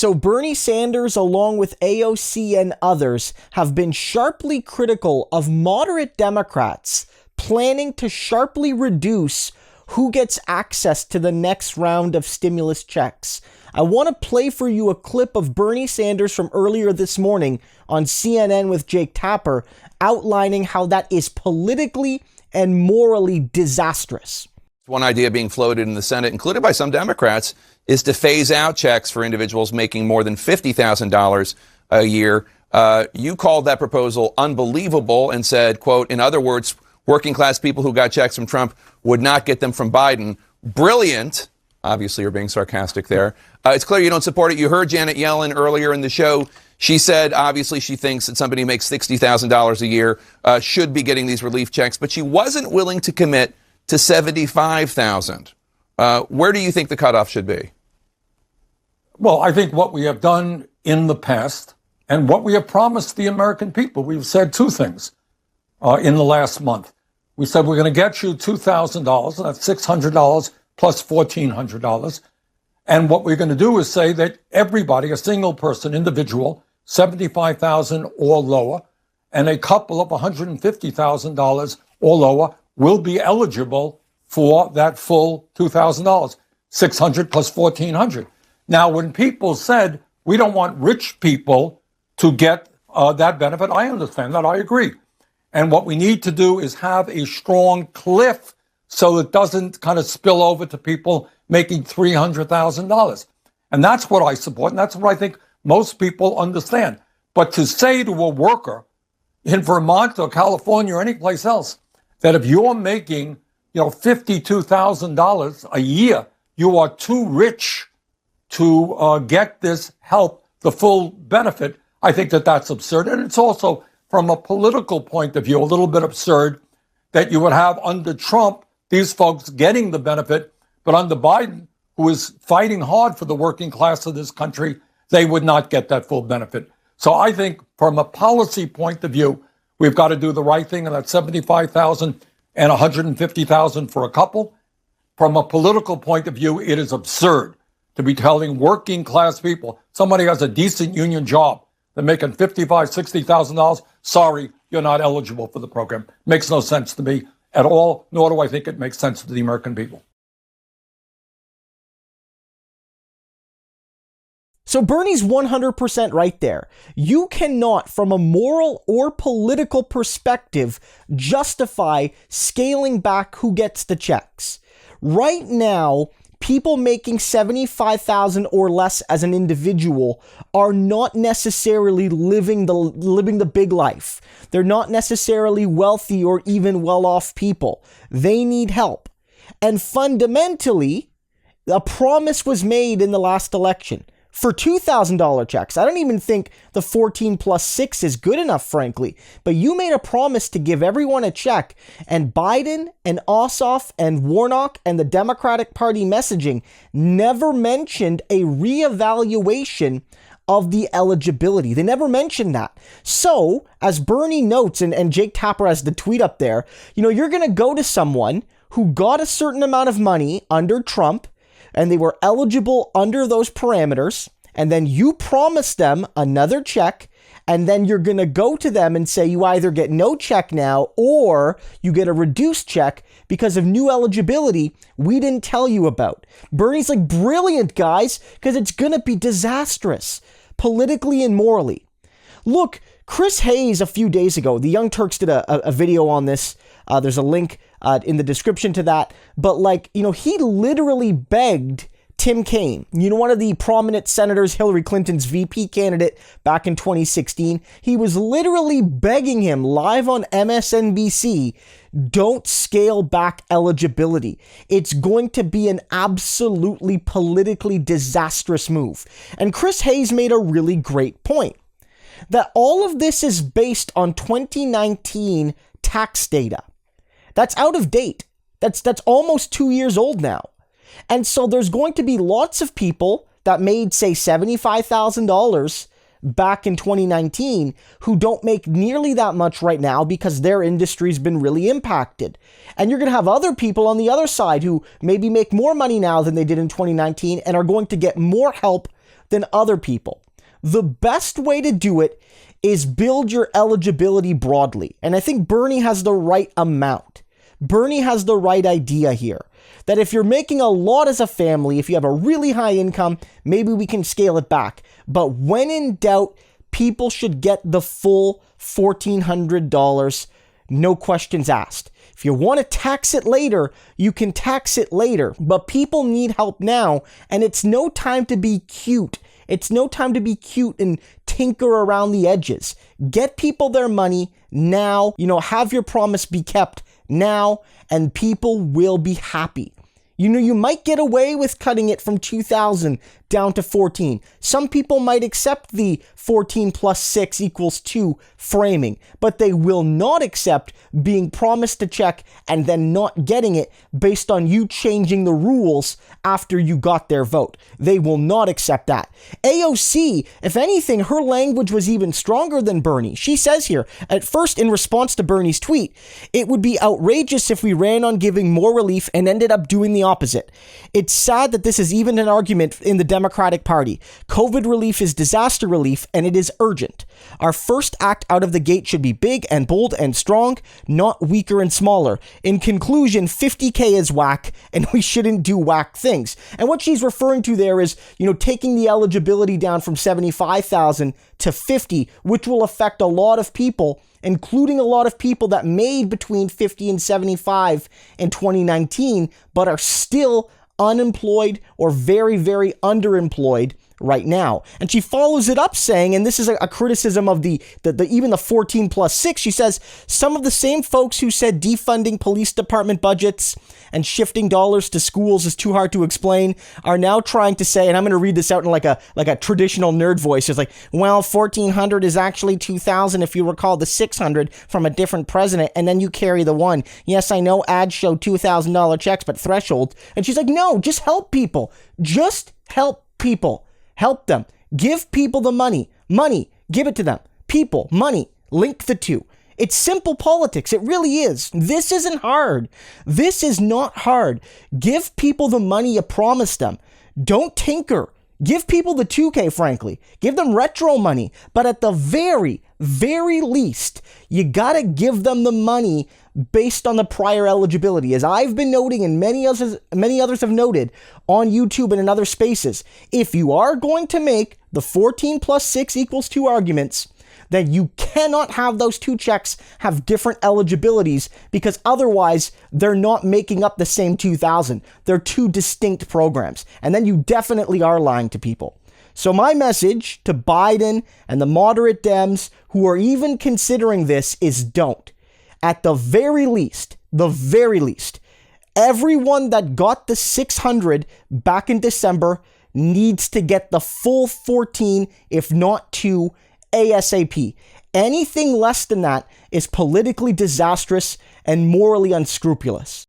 So Bernie Sanders, along with AOC and others, have been sharply critical of moderate Democrats planning to sharply reduce who gets access to the next round of stimulus checks. I want to play for you a clip of Bernie Sanders from earlier this morning on CNN with Jake Tapper, outlining how that is politically and morally disastrous. One idea being floated in the Senate, included by some Democrats, is to phase out checks for individuals making more than $50,000 a year. You called that proposal unbelievable and said, quote, in other words, working class people who got checks from Trump would not get them from Biden. Brilliant. Obviously, you're being sarcastic there. It's clear you don't support it. You heard Janet Yellen earlier in the show. She said, obviously, she thinks that somebody who makes $60,000 a year should be getting these relief checks, but she wasn't willing to commit to $75,000. Where do you think the cutoff should be? Well, I think what we have done in the past and what we have promised the American people, we've said two things in the last month. We said we're going to get you $2,000, and that's $600 plus $1,400. And what we're going to do is say that everybody, a single person, individual, $75,000 or lower, and a couple of $150,000 or lower will be eligible for that full $2,000, $600 plus $1,400. Now, when people said we don't want rich people to get that benefit, I understand that. I agree. And what we need to do is have a strong cliff so it doesn't kind of spill over to people making $300,000. And that's what I support, and that's what I think most people understand. But to say to a worker in Vermont or California or any place else that if you're making, $52,000 a year, you are too rich to get this help, the full benefit, I think that that's absurd. And it's also, from a political point of view, a little bit absurd that you would have under Trump these folks getting the benefit, but under Biden, who is fighting hard for the working class of this country, they would not get that full benefit. So I think from a policy point of view, we've got to do the right thing, and that's $75,000 and $150,000 for a couple. From a political point of view, it is absurd to be telling working class people, somebody has a decent union job, they're making $55,000, $60,000, sorry, you're not eligible for the program. Makes no sense to me at all, nor do I think it makes sense to the American people. So Bernie's 100% right there. You cannot, from a moral or political perspective, justify scaling back who gets the checks. Right now, people making $75,000 or less as an individual are not necessarily living the big life. They're not necessarily wealthy or even well-off people. They need help. And fundamentally, a promise was made in the last election for $2,000 checks. I don't even think the 14 plus 6 is good enough, frankly. But you made a promise to give everyone a check, and Biden and Ossoff and Warnock and the Democratic Party messaging never mentioned a reevaluation of the eligibility. They never mentioned that. So, as Bernie notes, and Jake Tapper has the tweet up there, you're going to go to someone who got a certain amount of money under Trump, and they were eligible under those parameters, and then you promise them another check, and then you're going to go to them and say you either get no check now or you get a reduced check because of new eligibility we didn't tell you about. Bernie's like, brilliant, guys, because it's going to be disastrous, politically and morally. Look, Chris Hayes a few days ago, the Young Turks did a video on this. There's a link in the description to that. But he literally begged Tim Kaine, one of the prominent senators, Hillary Clinton's VP candidate back in 2016. He was literally begging him live on MSNBC, don't scale back eligibility. It's going to be an absolutely politically disastrous move. And Chris Hayes made a really great point, that all of this is based on 2019 tax data. That's out of date. That's almost 2 years old now. And so there's going to be lots of people that made, say, $75,000 back in 2019 who don't make nearly that much right now because their industry's been really impacted. And you're going to have other people on the other side who maybe make more money now than they did in 2019 and are going to get more help than other people. The best way to do it is build your eligibility broadly. And I think Bernie has the right amount. Bernie has the right idea here. That if you're making a lot as a family, if you have a really high income, maybe we can scale it back. But when in doubt, people should get the full $1,400, no questions asked. If you want to tax it later, you can tax it later. But people need help now, and it's no time to be cute. It's no time to be cute and tinker around the edges. Get people their money now. Have your promise be kept now, and people will be happy. You might get away with cutting it from 2,000 down to 14. Some people might accept the 14 plus 6 equals 2 framing, but they will not accept being promised a check and then not getting it based on you changing the rules after you got their vote. They will not accept that. AOC, if anything, her language was even stronger than Bernie. She says here, at first, in response to Bernie's tweet, it would be outrageous if we ran on giving more relief and ended up doing the opposite. It's sad that this is even an argument in the Democratic Party. COVID relief is disaster relief, and it is urgent. Our first act out of the gate should be big and bold and strong, not weaker and smaller. In conclusion, 50K is whack, and we shouldn't do whack things. And what she's referring to there is, taking the eligibility down from 75,000 to 50, which will affect a lot of people, including a lot of people that made between 50 and 75 in 2019, but are still unemployed or very, very underemployed right now. And she follows it up saying, and this is a criticism of the even the 14 plus 6, she says, some of the same folks who said defunding police department budgets and shifting dollars to schools is too hard to explain are now trying to say, and I'm going to read this out in like a traditional nerd voice. It's like, well, 1,400 is actually 2,000 if you recall the 600 from a different president, and then you carry the one. Yes, I know ads show $2,000 checks, but threshold. And she's like, no, just help people. Just help people. Help them. Give people the money. Money. Give it to them. People. Money. Link the two. It's simple politics. It really is. This isn't hard. This is not hard. Give people the money you promised them. Don't tinker. Give people the 2K, frankly. Give them retro money. But at the very, very least, you gotta give them the money based on the prior eligibility. As I've been noting and many others have noted on YouTube and in other spaces, if you are going to make the 14 plus 6 equals 2 arguments, then you cannot have those two checks have different eligibilities, because otherwise they're not making up the same 2,000. They're two distinct programs. And then you definitely are lying to people. So my message to Biden and the moderate Dems who are even considering this is don't. At the very least, everyone that got the 600 back in December needs to get the full 14, if not 2, ASAP. Anything less than that is politically disastrous and morally unscrupulous.